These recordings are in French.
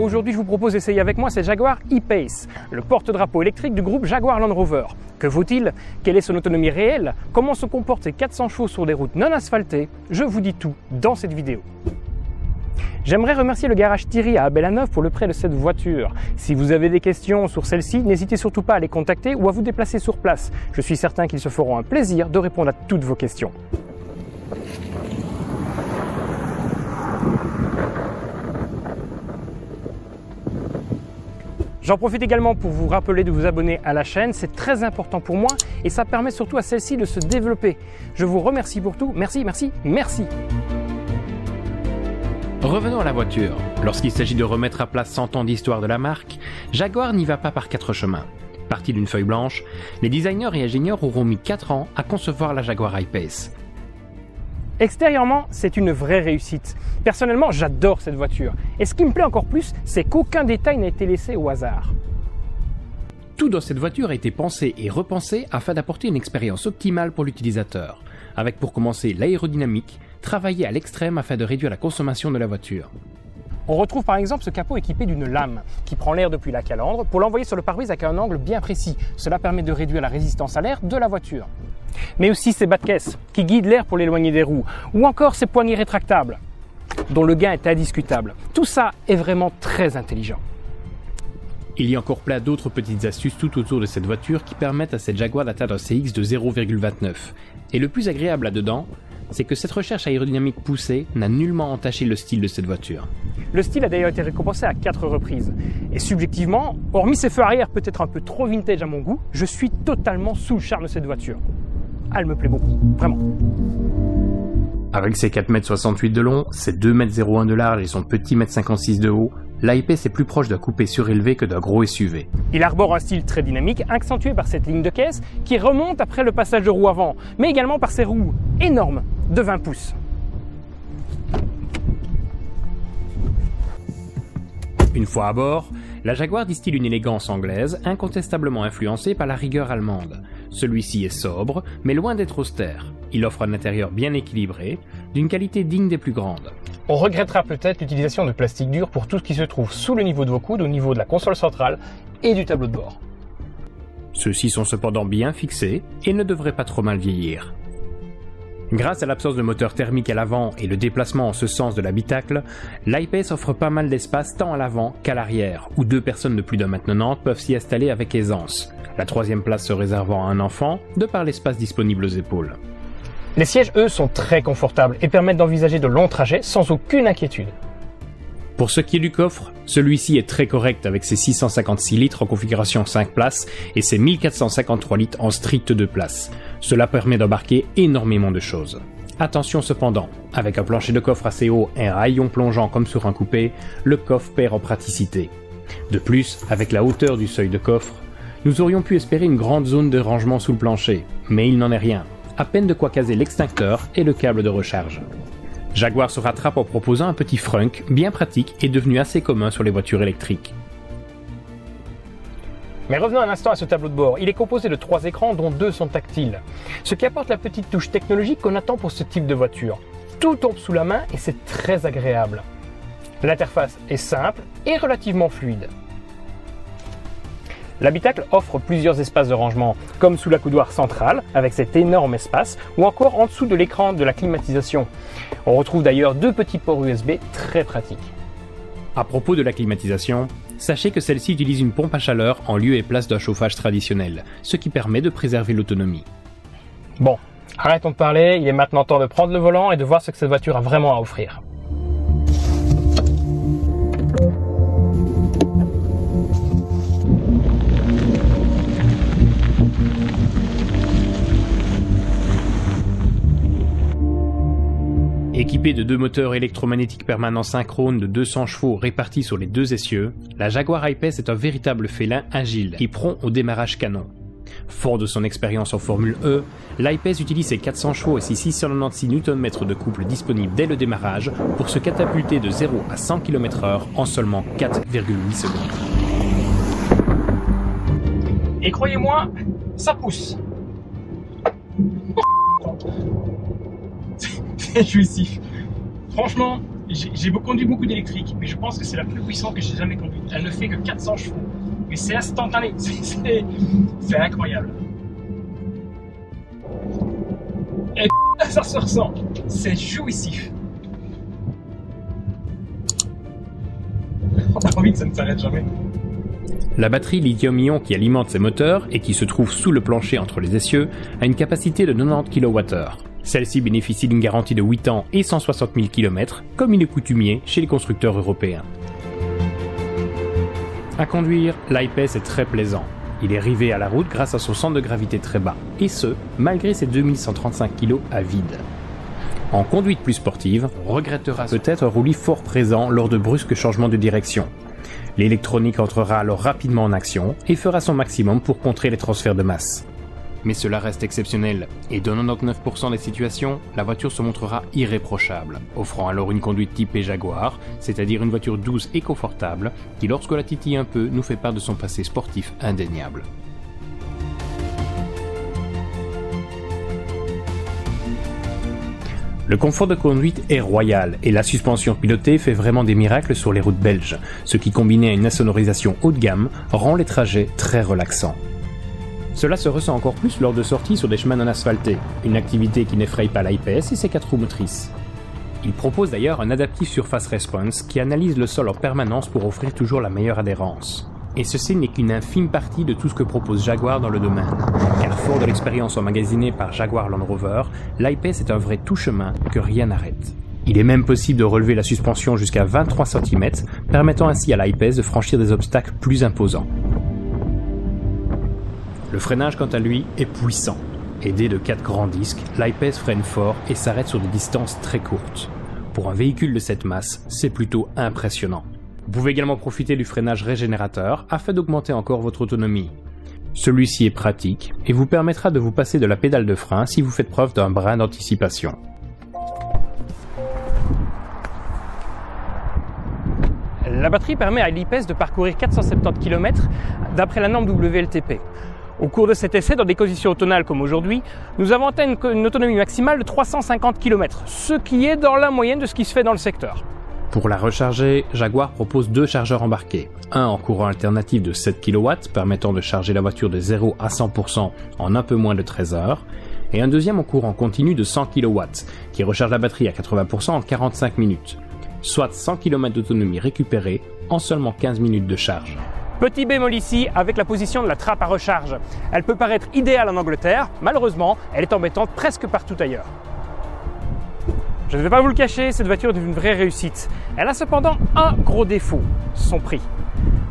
Aujourd'hui, je vous propose d'essayer avec moi cette Jaguar E-Pace, le porte-drapeau électrique du groupe Jaguar Land Rover. Que vaut-il? Quelle est son autonomie réelle? Comment se comportent ces 400 chevaux sur des routes non asphaltées? Je vous dis tout dans cette vidéo. J'aimerais remercier le garage Thierry à Abel-à-Neuf pour le prêt de cette voiture. Si vous avez des questions sur celle-ci, n'hésitez surtout pas à les contacter ou à vous déplacer sur place. Je suis certain qu'ils se feront un plaisir de répondre à toutes vos questions. J'en profite également pour vous rappeler de vous abonner à la chaîne, c'est très important pour moi et ça permet surtout à celle-ci de se développer. Je vous remercie pour tout, merci, merci, merci. Revenons à la voiture. Lorsqu'il s'agit de remettre à plat 100 ans d'histoire de la marque, Jaguar n'y va pas par 4 chemins. Parti d'une feuille blanche, les designers et ingénieurs auront mis 4 ans à concevoir la Jaguar I-Pace. Extérieurement, c'est une vraie réussite. Personnellement, j'adore cette voiture. Et ce qui me plaît encore plus, c'est qu'aucun détail n'a été laissé au hasard. Tout dans cette voiture a été pensé et repensé afin d'apporter une expérience optimale pour l'utilisateur, avec pour commencer l'aérodynamique, travaillé à l'extrême afin de réduire la consommation de la voiture. On retrouve par exemple ce capot équipé d'une lame qui prend l'air depuis la calandre pour l'envoyer sur le pare-brise avec un angle bien précis. Cela permet de réduire la résistance à l'air de la voiture. Mais aussi ces bas de caisse qui guident l'air pour l'éloigner des roues, ou encore ces poignées rétractables dont le gain est indiscutable. Tout ça est vraiment très intelligent. Il y a encore plein d'autres petites astuces tout autour de cette voiture qui permettent à cette Jaguar d'atteindre un CX de 0,29. Et le plus agréable là-dedans, c'est que cette recherche aérodynamique poussée n'a nullement entaché le style de cette voiture. Le style a d'ailleurs été récompensé à 4 reprises. Et subjectivement, hormis ses feux arrière peut-être un peu trop vintage à mon goût, je suis totalement sous le charme de cette voiture. Elle me plaît beaucoup, vraiment. Avec ses 4,68 m de long, ses 2,01 m de large et son petit 1,56 m de haut, l'I-Pace est plus proche d'un coupé surélevé que d'un gros SUV. Il arbore un style très dynamique, accentué par cette ligne de caisse qui remonte après le passage de roue avant, mais également par ses roues énormes de 20 pouces. Une fois à bord, la Jaguar distille une élégance anglaise incontestablement influencée par la rigueur allemande. Celui-ci est sobre, mais loin d'être austère. Il offre un intérieur bien équilibré, d'une qualité digne des plus grandes. On regrettera peut-être l'utilisation de plastique dur pour tout ce qui se trouve sous le niveau de vos coudes, au niveau de la console centrale et du tableau de bord. Ceux-ci sont cependant bien fixés et ne devraient pas trop mal vieillir. Grâce à l'absence de moteur thermique à l'avant et le déplacement en ce sens de l'habitacle, l'I-Pace offre pas mal d'espace tant à l'avant qu'à l'arrière, où 2 personnes de plus d'1,90 m peuvent s'y installer avec aisance. La 3e place se réservant à un enfant, de par l'espace disponible aux épaules. Les sièges, eux, sont très confortables et permettent d'envisager de longs trajets sans aucune inquiétude. Pour ce qui est du coffre, celui-ci est très correct avec ses 656 litres en configuration 5 places et ses 1453 litres en strict 2 places. Cela permet d'embarquer énormément de choses. Attention cependant, avec un plancher de coffre assez haut et un haillon plongeant comme sur un coupé, le coffre perd en praticité. De plus, avec la hauteur du seuil de coffre, nous aurions pu espérer une grande zone de rangement sous le plancher, mais il n'en est rien. À peine de quoi caser l'extincteur et le câble de recharge. Jaguar se rattrape en proposant un petit frunk bien pratique et devenu assez commun sur les voitures électriques. Mais revenons un instant à ce tableau de bord. Il est composé de 3 écrans dont 2 sont tactiles, ce qui apporte la petite touche technologique qu'on attend pour ce type de voiture. Tout tombe sous la main et c'est très agréable. L'interface est simple et relativement fluide. L'habitacle offre plusieurs espaces de rangement, comme sous la coudoir centrale, avec cet énorme espace, ou encore en dessous de l'écran de la climatisation. On retrouve d'ailleurs 2 petits ports USB très pratiques. À propos de la climatisation, sachez que celle-ci utilise une pompe à chaleur en lieu et place d'un chauffage traditionnel, ce qui permet de préserver l'autonomie. Bon, arrêtons de parler, il est maintenant temps de prendre le volant et de voir ce que cette voiture a vraiment à offrir. Équipée de 2 moteurs électromagnétiques permanents synchrones de 200 chevaux répartis sur les 2 essieux, la Jaguar I-Pace est un véritable félin agile et prompt au démarrage canon. Fort de son expérience en Formule E, l'I-Pace utilise ses 400 chevaux et ses 696 Nm de couple disponibles dès le démarrage pour se catapulter de 0 à 100 km/h en seulement 4,8 secondes. Et croyez-moi, ça pousse. C'est jouissif. Franchement, J'ai conduit beaucoup d'électriques, mais je pense que c'est la plus puissante que j'ai jamais conduite. Elle ne fait que 400 chevaux, mais c'est instantané, c'est incroyable. Et ça se ressent, c'est jouissif. On a envie que ça ne s'arrête jamais. La batterie lithium-ion qui alimente ces moteurs et qui se trouve sous le plancher entre les essieux a une capacité de 90 kWh. Celle-ci bénéficie d'une garantie de 8 ans et 160 000 km, comme il est coutumier chez les constructeurs européens. À conduire, l'I-Pace est très plaisant. Il est rivé à la route grâce à son centre de gravité très bas, et ce, malgré ses 2135 kg à vide. En conduite plus sportive, on regrettera peut-être un roulis fort présent lors de brusques changements de direction. L'électronique entrera alors rapidement en action et fera son maximum pour contrer les transferts de masse. Mais cela reste exceptionnel, et dans 99% des situations, la voiture se montrera irréprochable, offrant alors une conduite typée Jaguar, c'est-à-dire une voiture douce et confortable, qui lorsque la titille un peu nous fait part de son passé sportif indéniable. Le confort de conduite est royal et la suspension pilotée fait vraiment des miracles sur les routes belges, ce qui combiné à une insonorisation haut de gamme rend les trajets très relaxants. Cela se ressent encore plus lors de sorties sur des chemins non asphaltés, une activité qui n'effraie pas l'I-Pace et ses 4 roues motrices. Il propose d'ailleurs un adaptive surface response qui analyse le sol en permanence pour offrir toujours la meilleure adhérence. Et ceci n'est qu'une infime partie de tout ce que propose Jaguar dans le domaine, car fort de l'expérience emmagasinée par Jaguar Land Rover, l'I-Pace est un vrai tout-chemin que rien n'arrête. Il est même possible de relever la suspension jusqu'à 23 cm, permettant ainsi à l'I-Pace de franchir des obstacles plus imposants. Le freinage quant à lui est puissant. Aidé de 4 grands disques, l'I-Pace freine fort et s'arrête sur des distances très courtes. Pour un véhicule de cette masse, c'est plutôt impressionnant. Vous pouvez également profiter du freinage régénérateur afin d'augmenter encore votre autonomie. Celui-ci est pratique et vous permettra de vous passer de la pédale de frein si vous faites preuve d'un brin d'anticipation. La batterie permet à l'I-Pace de parcourir 470 km d'après la norme WLTP. Au cours de cet essai, dans des conditions automnales comme aujourd'hui, nous avons atteint une autonomie maximale de 350 km, ce qui est dans la moyenne de ce qui se fait dans le secteur. Pour la recharger, Jaguar propose 2 chargeurs embarqués, un en courant alternatif de 7 kW permettant de charger la voiture de 0 à 100% en un peu moins de 13 heures, et un deuxième en courant continu de 100 kW qui recharge la batterie à 80% en 45 minutes, soit 100 km d'autonomie récupérée en seulement 15 minutes de charge. Petit bémol ici avec la position de la trappe à recharge. Elle peut paraître idéale en Angleterre, malheureusement, elle est embêtante presque partout ailleurs. Je ne vais pas vous le cacher, cette voiture est une vraie réussite. Elle a cependant un gros défaut, son prix.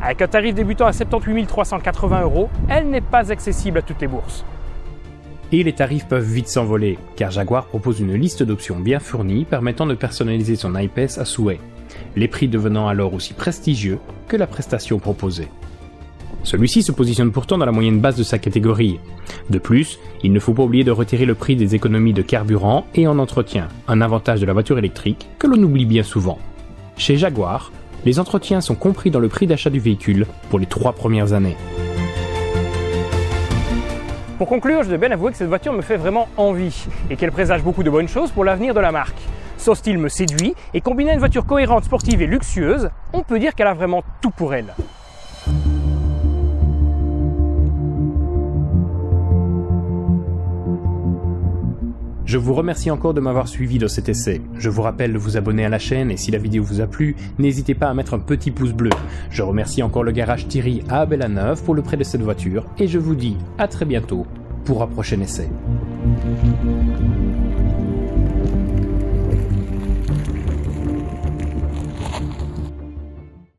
Avec un tarif débutant à 78 380 €, elle n'est pas accessible à toutes les bourses. Et les tarifs peuvent vite s'envoler, car Jaguar propose une liste d'options bien fournies permettant de personnaliser son I-Pace à souhait, les prix devenant alors aussi prestigieux que la prestation proposée. Celui-ci se positionne pourtant dans la moyenne basse de sa catégorie. De plus, il ne faut pas oublier de retirer le prix des économies de carburant et en entretien, un avantage de la voiture électrique que l'on oublie bien souvent. Chez Jaguar, les entretiens sont compris dans le prix d'achat du véhicule pour les 3 premières années. Pour conclure, je dois bien avouer que cette voiture me fait vraiment envie et qu'elle présage beaucoup de bonnes choses pour l'avenir de la marque. Son style me séduit et combiné à une voiture cohérente, sportive et luxueuse, on peut dire qu'elle a vraiment tout pour elle. Je vous remercie encore de m'avoir suivi dans cet essai. Je vous rappelle de vous abonner à la chaîne et si la vidéo vous a plu, n'hésitez pas à mettre un petit pouce bleu. Je remercie encore le garage Thierry à Abel-la-Neuve pour le prêt de cette voiture et je vous dis à très bientôt pour un prochain essai.